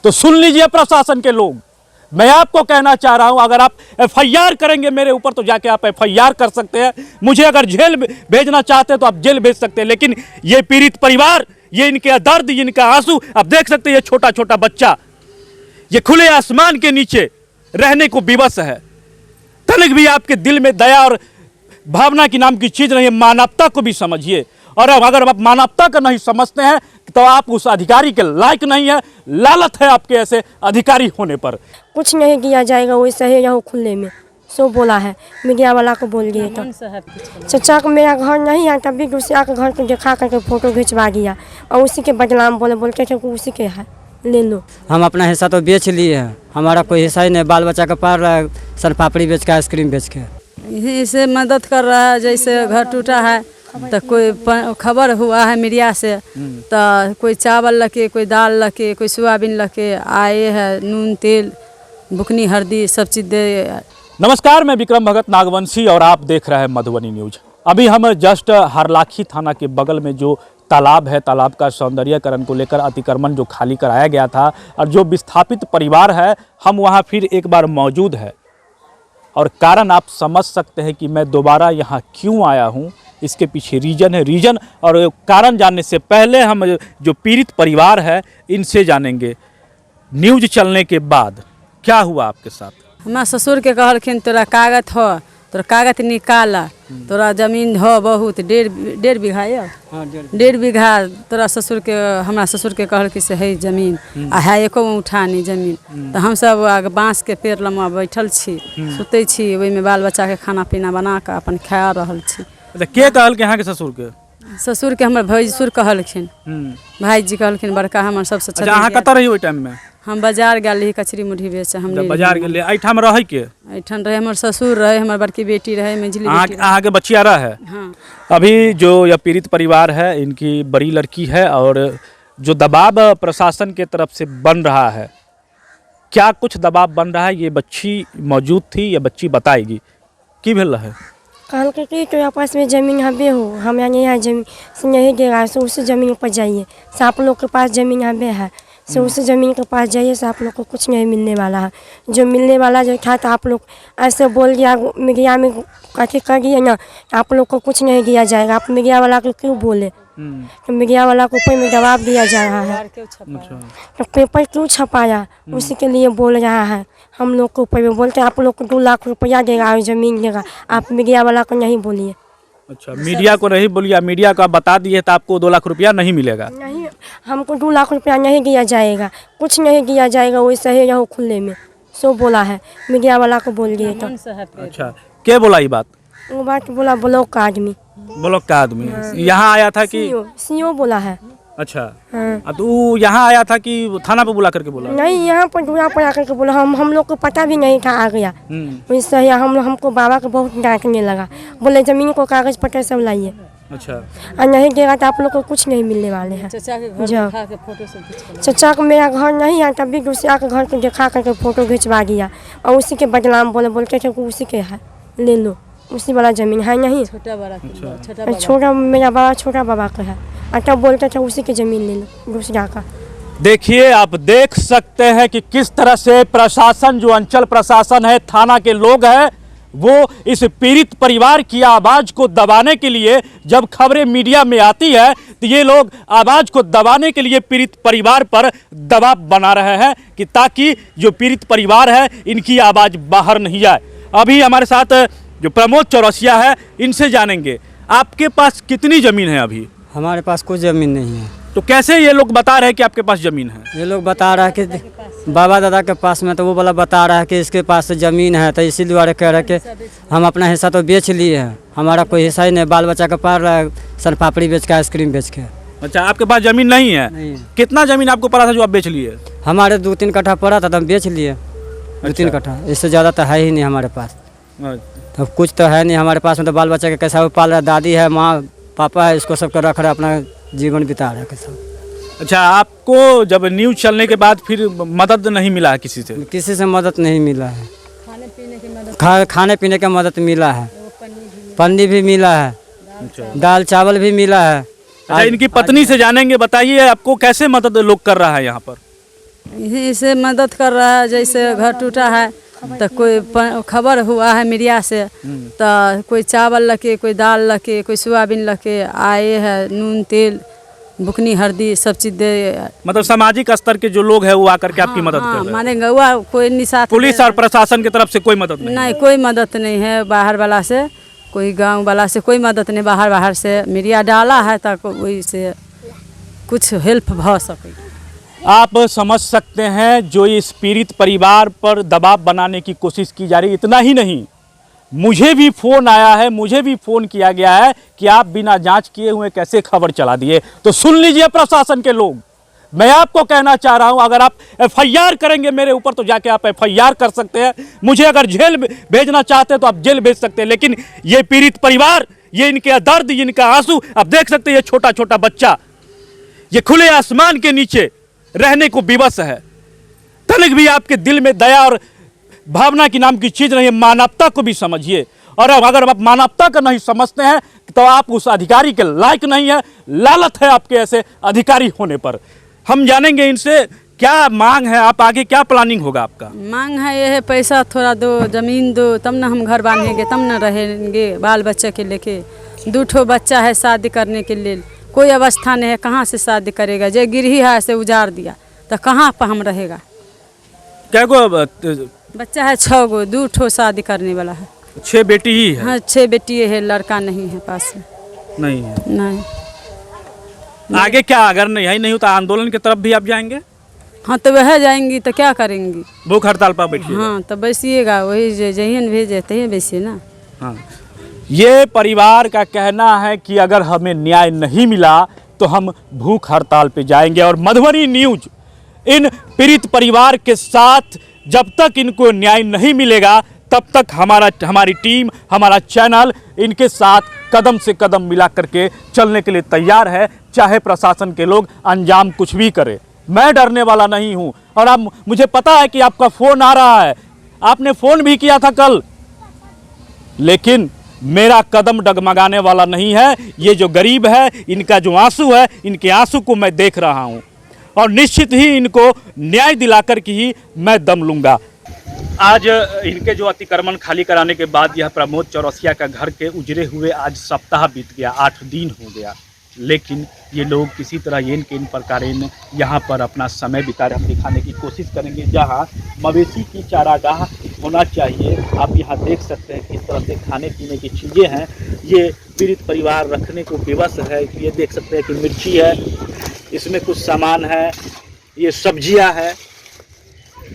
तो सुन लीजिए प्रशासन के लोग, मैं आपको कहना चाह रहा हूं, अगर आप एफआईआर करेंगे मेरे ऊपर तो जाके आप एफआईआर कर सकते हैं। मुझे अगर जेल भेजना चाहते हैं तो आप जेल भेज सकते हैं। लेकिन ये पीड़ित परिवार, ये इनके दर्द, इनका आंसू आप देख सकते हैं। ये छोटा छोटा बच्चा ये खुले आसमान के नीचे रहने को विवश है। तनिक भी आपके दिल में दया और भावना की नाम की चीज नहीं है। मानवता को भी समझिए। और अगर आप मानवता का नहीं समझते हैं तो आप उस अधिकारी के लायक नहीं है। लालत है आपके ऐसे अधिकारी होने पर। कुछ नहीं किया जाएगा, वैसे ही रहो खुले में, सो बोला है। मीडिया वाला को बोल दिए तो चचा को मेरा घर नहीं है, तभी दूसरा के घर को दिखा करके फोटो खिंचवा दिया और उसी के बदनाम बोलते थे कि उसी के है, ले लो। हम अपना हिस्सा तो बेच लिए हैं, हमारा कोई हिस्सा ही नहीं। बाल बच्चा का पाल रहा है, सन पापड़ी बेच के, आइसक्रीम बेच के। इसे मदद कर रहा है। जैसे घर टूटा है तो कोई खबर हुआ है मीडिया से, तो कोई चावल लके, कोई दाल लके, कोई सोयाबीन लके आए है, नून तेल बुकनी हल्दी सब चीज़ दे। नमस्कार, मैं विक्रम भगत नागवंशी और आप देख रहे हैं मधुबनी न्यूज। अभी हम जस्ट हरलाखी थाना के बगल में जो तालाब है, तालाब का सौंदर्यकरण को लेकर अतिक्रमण जो खाली कराया गया था और जो विस्थापित परिवार है, हम वहां फिर एक बार मौजूद है। और कारण आप समझ सकते हैं कि मैं दोबारा यहाँ क्यों आया हूँ। इसके पीछे रीजन और कारण जानने से पहले हम जो पीड़ित परिवार है इनसे जानेंगे। न्यूज चलने के बाद क्या हुआ आपके साथ? हमारा ससुर के कहलखिन तोरा कागज हो, तोरा कागज निकाला, तोरा जमीन हो बहुत, 1.5 बीघा है, 1.5 बीघा तोरा ससुर के, हमारा ससुर के कहलखिन से है जमीन आ है एको उठा नहीं जमीन। तो हम सब बाँस के पेड़ लम्बा बैठल छी, सुते छी, ओहिमे बाल बच्चा के खाना पीना बना के अपन खा रहल छी। के कहल के यहाँ के ससुर के? ससुर के हमर भैंसुर कहलखिन, भाईजी कहलखिन बड़का हमर सबसे। अच्छा, अहाँ कतऽ रही ओहि टाइम में? हम बाजार गेल रही कचरी मुठी बेच। हम बाजार गेल एहिठाम रहे के? एहिठाम रहे हमर ससुर रहे, हमर बड़की बेटी रहे, मंझली बेटी। अहाँ के बच्चिया रहे? हाँ। अभी जो यह पीड़ित परिवार है, इनकी बड़ी लड़की है और जो दबाव प्रशासन के तरफ से बन रहा है, क्या कुछ दबाव बन रहा है? ये बच्ची मौजूद थी, ये बच्ची बताएगी की भेल है। कहल कि तो आपस में ज़मीन हबे हो, हम यहाँ नहीं ज़मीन से नहीं देगा, सो उस ज़मीन पर जाइए, से आप लोग के पास ज़मीन हबे है, से उस ज़मीन के पास जाइए, से आप लोग को कुछ नहीं मिलने वाला है। जो मिलने वाला जो था तो आप लोग ऐसे बोल दिया मीडिया में, कथी कर दिए ना, आप लोग को कुछ नहीं दिया जाएगा। आप मीडिया वाला को क्यों बोले? तो मीडिया वाला को ऊपर में दबाव दिया जा रहा है, तो पेपर क्यों छपाया, उसी के लिए बोल रहा है। हम लोग को ऊपर में बोलते आप लोग को 2 लाख रुपया देगा और ज़मीन देगा, आप मीडिया वाला को नहीं बोलिए। अच्छा, मीडिया को नहीं बोलिए, मीडिया को आप बता दिए तो आपको 2 लाख रुपया नहीं मिलेगा? नहीं, हमको 2 लाख रुपया नहीं दिया जाएगा, कुछ नहीं दिया जाएगा, वैसे ही रहो खुले में, सो बोला है। मीडिया वाला को बोल दिए तो। अच्छा, क्या बोला ये बात? वो बात बोला ब्लॉक का आदमी। ब्लॉक का आदमी यहाँ आया था कि सीओ बोला है? अच्छा, हाँ। तो यहाँ आया था कि थाना पे बुला करके बोला? नहीं, यहाँ पर दूरा पर आकर के बोला। हम लोग को पता भी नहीं था, आ गया वैसे ही। हमको बाबा को बहुत डांटने लगा, बोले ज़मीन को कागज पत्र सब लाइए। अच्छा, और नहीं देगा तो आप लोग को कुछ नहीं मिलने वाले हैं। चचा को मेरा घर नहीं है, तभी दूसरा के घर को दिखा करके फोटो खिंचवा दिया और उसी के बदनाम बोलते थे कि उसी के है, ले लो, उसी वाला ज़मीन है नहीं। छोटा मेरा बाबा छोटा बाबा का है, और तब बोलते थे उसी की ज़मीन ले लो दूसरा का। देखिए, आप देख सकते हैं कि किस तरह से प्रशासन, जो अंचल प्रशासन है, थाना के लोग हैं, वो इस पीड़ित परिवार की आवाज़ को दबाने के लिए, जब खबरें मीडिया में आती है तो ये लोग आवाज़ को दबाने के लिए पीड़ित परिवार पर दबाव बना रहे हैं कि ताकि जो पीड़ित परिवार है इनकी आवाज़ बाहर नहीं जाए। अभी हमारे साथ जो प्रमोद चौरसिया है, इनसे जानेंगे आपके पास कितनी ज़मीन है? अभी हमारे पास कोई ज़मीन नहीं है। तो कैसे ये लोग बता रहे हैं कि आपके पास ज़मीन है? ये लोग बता रहा है कि बाबा दादा के पास में, तो वो वाला बता रहा है कि इसके पास ज़मीन है, तो इसी द्वारा कह रहा है कि हम अपना हिस्सा तो बेच लिए हैं, हमारा कोई हिस्सा ही नहीं। बाल बच्चा का पाल रहा है, सन पापड़ी बेच के, आइसक्रीम बेच के। अच्छा, आपके पास ज़मीन नहीं है? नहीं। कितना ज़मीन आपको पड़ा था जो आप बेच लिए? हमारे 2-3 कट्ठा पड़ा था तो हम बेच लिए। 2-3 कट्ठा, इससे ज़्यादा तो है ही नहीं हमारे पास। तो कुछ तो है नहीं हमारे पास में, तो बाल बच्चा के कैसा वो पाल रहा है, दादी है, माँ पापा है, इसको सबको रख रहा है, अपना जीवन बिता रहा है कैसा। अच्छा, आपको जब न्यूज चलने के बाद फिर मदद नहीं मिला है किसी से? किसी से मदद नहीं मिला है। खाने पीने का मदद मिला है, पन्नी भी मिला है, दाल चावल भी मिला है। अच्छा, इनकी पत्नी से जानेंगे, बताइए आपको कैसे मदद लोग कर रहा है यहाँ पर? यहीं से मदद कर रहा है। जैसे घर टूटा है तो कोई खबर हुआ है मीडिया से, तो कोई चावल लके, कोई दाल लके, कोई सोयाबीन लके आए है, नून तेल बुकनी हल्दी सब चीज दे। मतलब सामाजिक स्तर के जो लोग हैं वो आकर के आपकी मदद कर रहे हैं। माने गौआ कोई निशात पुलिस और प्रशासन की तरफ से कोई मदद नहीं? कोई मदद नहीं है। बाहर वाला से, कोई गांव वाला से कोई मदद नहीं। बाहर से मीडिया डाला है तक वही से कुछ हेल्प हो सके। आप समझ सकते हैं जो इस पीड़ित परिवार पर दबाव बनाने की कोशिश की जा रही है। इतना ही नहीं, मुझे भी फ़ोन आया है, मुझे भी फ़ोन किया गया है कि आप बिना जांच किए हुए कैसे खबर चला दिए। तो सुन लीजिए प्रशासन के लोग, मैं आपको कहना चाह रहा हूं, अगर आप एफआईआर करेंगे मेरे ऊपर तो जाके आप एफआईआर कर सकते हैं। मुझे अगर जेल भेजना चाहते हैं तो आप जेल भेज सकते हैं। लेकिन ये पीड़ित परिवार, ये इनके दर्द, इनका आंसू आप देख सकते हैं। ये छोटा छोटा बच्चा ये खुले आसमान के नीचे रहने को विवश है। तनिक भी आपके दिल में दया और भावना की नाम की चीज़ नहीं है। मानवता को भी समझिए। और अगर आप मानवता का नहीं समझते हैं तो आप उस अधिकारी के लायक नहीं है। लालत है आपके ऐसे अधिकारी होने पर। हम जानेंगे इनसे क्या मांग है, आप आगे क्या प्लानिंग होगा आपका? मांग है ये है, पैसा थोड़ा दो, जमीन दो, तब ना हम घर बांधेंगे, तब ना रहेंगे बाल बच्चे के लेके। 2 ठो बच्चा है शादी करने के लिए, कोई अवस्था नहीं है, कहाँ से शादी करेगा? जो गिरही है से उजाड़ दिया तो कहाँ पर हम रहेगा? क्या को बच्चा है 6 गो, 2 ठो शादी करने वाला है। 6 बेटी ही है? हाँ 6 बेटी है, लड़का नहीं है पास में। नहीं है? नहीं। आगे क्या, अगर नहीं होता आंदोलन की तरफ भी आप जाएंगे? हाँ तो वह जाएंगी तो क्या करेंगी? भूख हड़ताल पर बैठिए। हाँ तो बैसिएगा, वही जहियन भेजे तही बैसिए ना। हाँ, ये परिवार का कहना है कि अगर हमें न्याय नहीं मिला तो हम भूख हड़ताल पे जाएंगे। और मधुबनी न्यूज इन पीड़ित परिवार के साथ जब तक इनको न्याय नहीं मिलेगा तब तक हमारी टीम, हमारा चैनल इनके साथ कदम से कदम मिला करके चलने के लिए तैयार है, चाहे प्रशासन के लोग अंजाम कुछ भी करे। मैं डरने वाला नहीं हूं। और अब मुझे पता है कि आपका फ़ोन आ रहा है, आपने फ़ोन भी किया था कल, लेकिन मेरा कदम डगमगाने वाला नहीं है। ये जो गरीब है, इनका जो आंसू है, इनके आंसू को मैं देख रहा हूं और निश्चित ही इनको न्याय दिलाकर के ही मैं दम लूँगा। आज इनके जो अतिक्रमण खाली कराने के बाद यह प्रमोद चौरसिया का घर के उजड़े हुए आज सप्ताह बीत गया, 8 दिन हो गया। लेकिन ये लोग किसी तरह ये इन प्रकारेण यहाँ पर अपना समय बिता दिखाने की कोशिश करेंगे। जहाँ मवेशी की चारागाह होना चाहिए, आप यहाँ देख सकते हैं किस तरह से खाने पीने की चीज़ें हैं। ये पीड़ित परिवार रखने को विवश है। ये देख सकते हैं कि मिर्ची है, इसमें कुछ सामान है, ये सब्जियां हैं।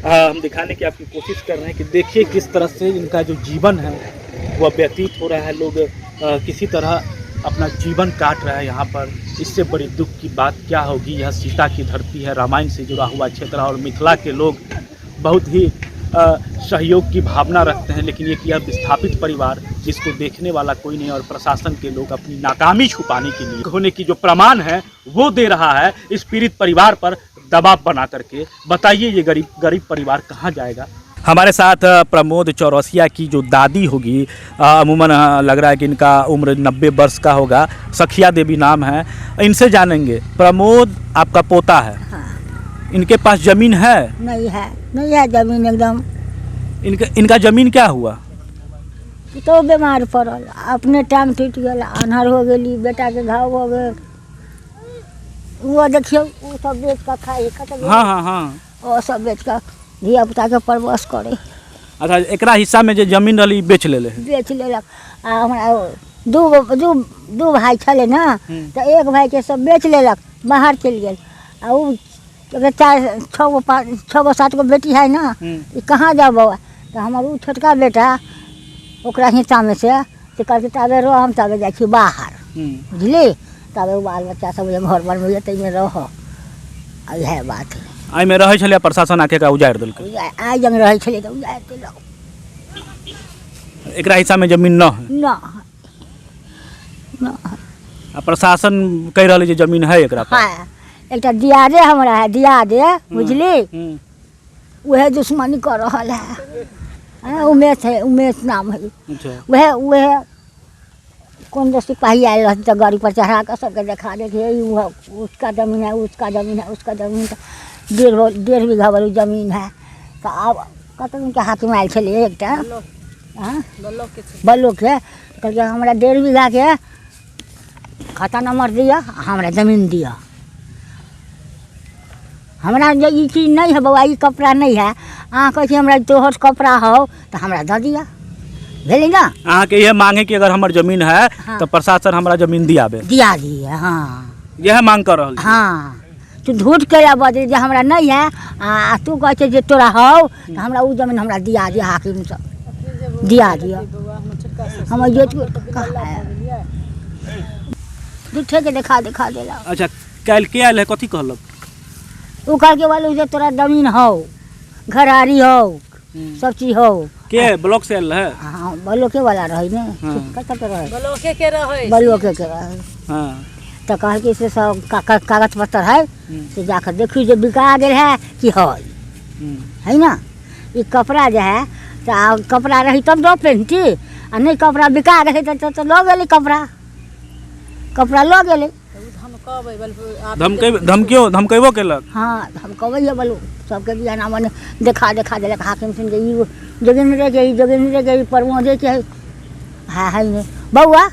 हम दिखाने की आपकी कोशिश कर रहे हैं कि देखिए किस तरह से इनका जो जीवन है वह व्यतीत हो रहा है। लोग किसी तरह अपना जीवन काट रहा है यहाँ पर। इससे बड़ी दुख की बात क्या होगी? यह सीता की धरती है, रामायण से जुड़ा हुआ क्षेत्र है और मिथिला के लोग बहुत ही सहयोग की भावना रखते हैं। लेकिन एक यह विस्थापित परिवार जिसको देखने वाला कोई नहीं और प्रशासन के लोग अपनी नाकामी छुपाने के लिए होने की जो प्रमाण है वो दे रहा है इस पीड़ित परिवार पर दबाव बना करके। बताइए ये गरीब परिवार कहाँ जाएगा? हमारे साथ प्रमोद चौरसिया की जो दादी होगी, अमूमन लग रहा है कि इनका उम्र 90 वर्ष का होगा, सखिया देवी नाम है। इनसे जानेंगे। प्रमोद आपका पोता है? हाँ। इनके पास जमीन है? नहीं है जमीन एकदम। इनका जमीन क्या हुआ? तो बीमार पड़ल, अपने टाइम टूट गया, अन्हर हो गई, बेटा के घाव हो गए। वो देखियो वो सब बेच कर खाए। हाँ। वो सब बेच कर धिया पुता के परवश करे। अच्छा, एकरा हिस्सा में जो जमीन रही बेच लेलक। आ हमारा दू भाई छले ना, तो एक भाई के सब बेच लेलक, बाहर चल गए। आ उ 6 गो 7 गो बेटी है ना, कहाँ जाओ बउआ? तो हमार छोटका बेटा ओकरा हिस्सा में से कहते तबे रह, हम तबे जाइ बाहर, बुझली? तबे बाल बच्चा सब घर बर में तैमें रह। यह बात है। आई में रहे छले, प्रशासन आके का उजाड़ देलकै। आई जंग रहे छले तो उजाड़ देलक। एकरा हिस्सा में जमीन न है? न। प्रशासन कह रहा है जमीन है एकरा पर। हाँ, एक दियादे हमरा है, दियादे, बुझली? वह दुश्मनी कर रहा है। उमेश नाम है। वह कौन दो सिपाही आए रहते तो गाड़ी पर चढ़ा कर सबके देखा दे कि उसका जमीन है, उसका जमीन है, उसका जमीन है। डेढ़ बीघा वाली जमीन है। तो अब कतन के हाथ में आयल छे एक बल्लो के कहलकै हमरा 1.5 बीघा के खाता नंबर दिया, हमरा जमीन दिया। हमरा जे ई चीज नहीं है बउआ, ई कपड़ा नहीं है, अहाँ कहै छी हमरा तोहर कपड़ा हो तो हमरा दे दिया, भेली ना। अहाँ के ये मांग है कि अगर हमार जमीन है तो प्रशासन हमरा जमीन दिया दिए। हाँ यह मांग कर रहा। हाँ तू झूठ के बदे जे हमरा नहीं है आ तू कहै छै जे तोरा हो तो हमरा उ जमीन हमरा दिया दिया, हाकिम सब दिया दिया। हम ये झूठे के देखा देला। अच्छा कल के आयल है, कथी कहलक? उ कह के बोलू जे तोरा जमीन हो, घरारी हो, सब चीज हो। के ब्लॉक से आयल है? हाँ ब्लॉके वाला रही ने, कत रहे ब्लॉके के रहे। हाँ तो कह के से सब कागज पत्र है से जाकर देखी जो बिका गेल है कि है ना। ये कपड़ा जो है तो कपड़ा रही तब दो पहनती, आ नहीं कपड़ा बिका गए तो लो गेली, कपड़ा लो गेली। धमकेबो केलक। हाँ धमकबै बोलू सबके बियाना मने देखा देलक हाकिम सुन गई जमीन में रह गई परवो दे के है नहीं बउआ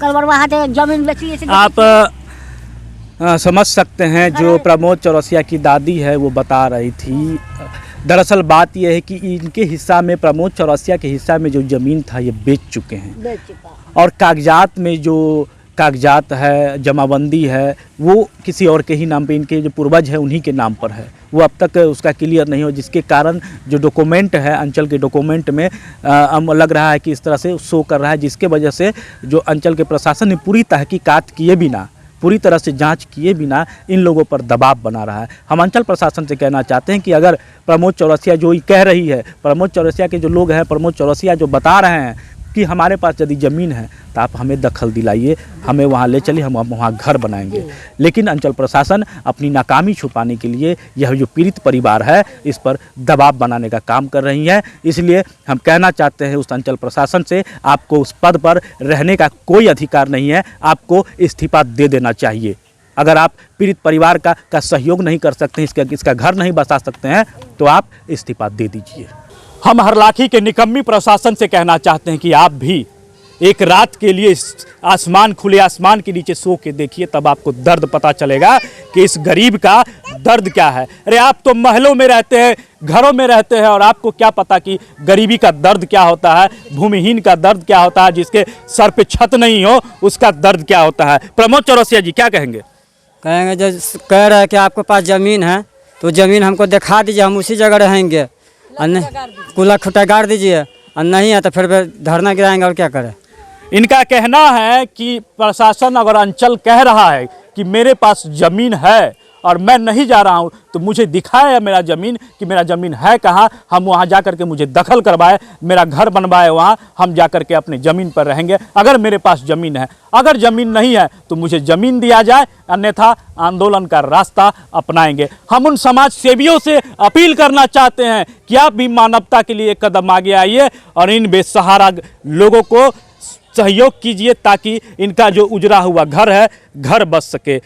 कल बरवा हाथे जमीन बेची। आप समझ सकते हैं जो प्रमोद चौरसिया की दादी है वो बता रही थी। दरअसल बात यह है कि इनके हिस्सा में, प्रमोद चौरसिया के हिस्सा में जो ज़मीन था ये बेच चुके हैं, और कागजात में जो कागजात है, जमाबंदी है, वो किसी और के ही नाम पे, इनके जो पूर्वज है उन्हीं के नाम पर है। वो अब तक उसका क्लियर नहीं हो, जिसके कारण जो डॉक्यूमेंट है अंचल के डॉक्यूमेंट में लग रहा है कि इस तरह से शो कर रहा है, जिसके वजह से जो अंचल के प्रशासन ने पूरी तहकीकात किए बिना, पूरी तरह से जांच किए बिना इन लोगों पर दबाव बना रहा है। हम अंचल प्रशासन से कहना चाहते हैं कि अगर प्रमोद चौरसिया जो कह रही है, प्रमोद चौरसिया के जो लोग हैं, प्रमोद चौरसिया जो बता रहे हैं कि हमारे पास यदि ज़मीन है तो आप हमें दखल दिलाइए, हमें वहाँ ले चलिए, हम वहाँ घर बनाएंगे। लेकिन अंचल प्रशासन अपनी नाकामी छुपाने के लिए यह जो पीड़ित परिवार है इस पर दबाव बनाने का काम कर रही है। इसलिए हम कहना चाहते हैं उस अंचल प्रशासन से, आपको उस पद पर रहने का कोई अधिकार नहीं है, आपको इस्तीफा दे देना चाहिए। अगर आप पीड़ित परिवार का सहयोग नहीं कर सकते हैं, इसका घर नहीं बसा सकते हैं, तो आप इस्तीफा दे दीजिए। हम हरलाखी के निकम्मी प्रशासन से कहना चाहते हैं कि आप भी एक रात के लिए आसमान, खुले आसमान के नीचे सो के देखिए, तब आपको दर्द पता चलेगा कि इस गरीब का दर्द क्या है। अरे आप तो महलों में रहते हैं, घरों में रहते हैं, और आपको क्या पता कि गरीबी का दर्द क्या होता है, भूमिहीन का दर्द क्या होता है, जिसके सर पे छत नहीं हो उसका दर्द क्या होता है। प्रमोद चौरसिया जी क्या कहेंगे? कहेंगे जो कह रहे हैं कि आपके पास ज़मीन है तो ज़मीन हमको दिखा दीजिए, हम उसी जगह रहेंगे, और कूला खुटा गाड़ दीजिए, और नहीं है तो फिर धरना गिराएंगे, और क्या करें। इनका कहना है कि प्रशासन अगर अंचल कह रहा है कि मेरे पास ज़मीन है और मैं नहीं जा रहा हूं, तो मुझे दिखाए मेरा ज़मीन कि मेरा ज़मीन है कहाँ, हम वहां जाकर के मुझे दखल करवाए, मेरा घर बनवाए, वहां हम जाकर के अपने ज़मीन पर रहेंगे अगर मेरे पास ज़मीन है। अगर ज़मीन नहीं है तो मुझे ज़मीन दिया जाए, अन्यथा आंदोलन का रास्ता अपनाएंगे। हम उन समाज सेवियों से अपील करना चाहते हैं कि आप भी मानवता के लिए एक कदम आगे आइए और इन बेसहारा लोगों को सहयोग कीजिए, ताकि इनका जो उजड़ा हुआ घर है घर बच सके।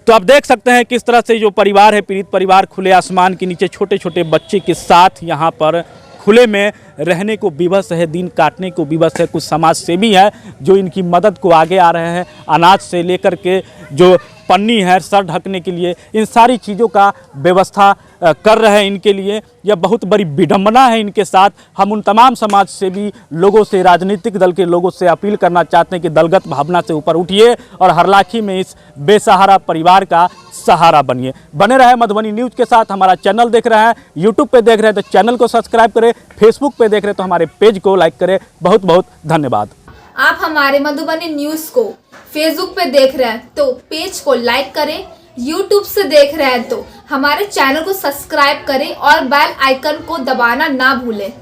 तो आप देख सकते हैं किस तरह से जो परिवार है, पीड़ित परिवार, खुले आसमान के नीचे छोटे छोटे बच्चे के साथ यहाँ पर खुले में रहने को विवश है, दिन काटने को विवश है। कुछ समाज सेवी है जो इनकी मदद को आगे आ रहे हैं, अनाज से लेकर के जो पन्नी है सर ढकने के लिए, इन सारी चीज़ों का व्यवस्था कर रहे हैं इनके लिए। यह बहुत बड़ी विडंबना है इनके साथ। हम उन तमाम समाज सेवी लोगों से, राजनीतिक दल के लोगों से अपील करना चाहते हैं कि दलगत भावना से ऊपर उठिए और हरलाखी में इस बेसहारा परिवार का सहारा बनिए। बने रहे मधुबनी न्यूज़ के साथ। हमारा चैनल देख रहे हैं, यूट्यूब पे देख रहे हैं तो चैनल को सब्सक्राइब करें, फेसबुक पे देख रहे हैं तो हमारे पेज को लाइक करें। बहुत बहुत धन्यवाद। आप हमारे मधुबनी न्यूज़ को फेसबुक पे देख रहे हैं तो पेज को लाइक करें, यूट्यूब से देख रहे हैं तो हमारे चैनल को सब्सक्राइब करें और बेल आइकन को दबाना ना भूलें।